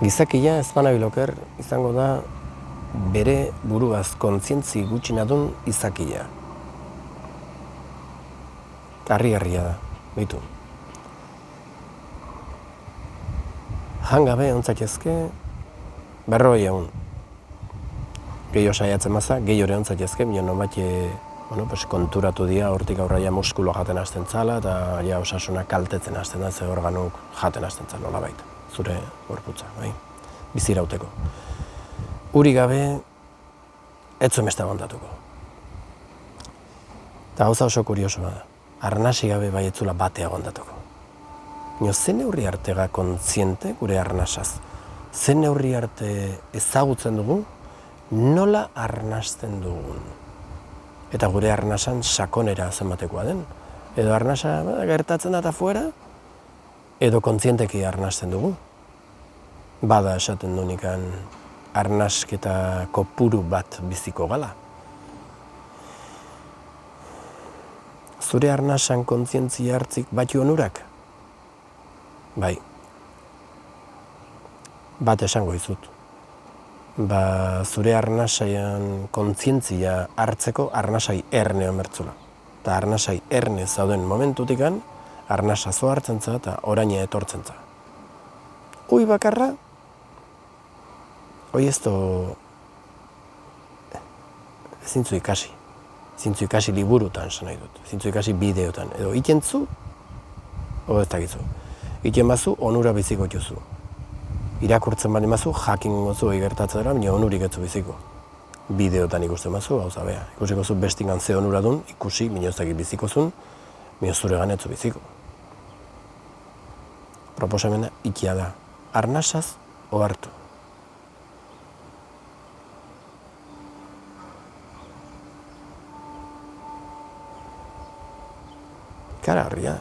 Gizakia ez banabil oker izango da bere buruaz kontzientzi gutxinadun izakia. Harri-harria da, behitu. Hangabe ontzatezke, 40 egun. Gehiago saiatzen maza, gehiago ontzatezke, bion bat konturatu dira, hortik aurraia muskuloa jaten hasten zala, eta ja osasuna kaltetzen hasten da, ze organuk jaten hasten zala, nolabait, zure gorputza, bai, bizirauteko. Uri gabe, ez zuen beste aguantatuko. Eta gauza oso kuriosoa da, arnasi gabe bai etzula bate aguantatuko. Zen neurri artega kontziente gure arnasaz, zen neurri arte ezagutzen dugu, nola arnasten dugun. Eta gure arnasan sakonera zenbatekoa den. Edo arnasa gertatzen da eta fuera, edo kontzienteki arnasten dugu. Bada esaten du nikan arnasketa kopuru bat biziko gala. Zure arnasan kontzientzia hartzik batu onurak? Bai. Bat esango izut. Zure arnasaian kontzientzia hartzeko arnasai erne omertzula. Eta arnasai erne zauden momentutikan, arnasa zo hartzen za eta oraina etortzen za. Ui bakarra, hoi ez zintzu ikasi. Zintzu ikasi liburutan, esan nahi dut. Zintzu ikasi bideotan. Edo ikentzu, o ez dakizu. Iken bazu, onura biziko juzu. Irakurtzen bali mazu, jakin gozu gertatzen dara, baina onurik etzu biziko. Bideotan ikusten mazu, gauza bea. Ikusiko zu bestingan ze onura dun, ikusi, minozakit biziko zun, mino zure ganetzu biziko. Proposamena ikia da. Arnasaz ohartu. Kara harria.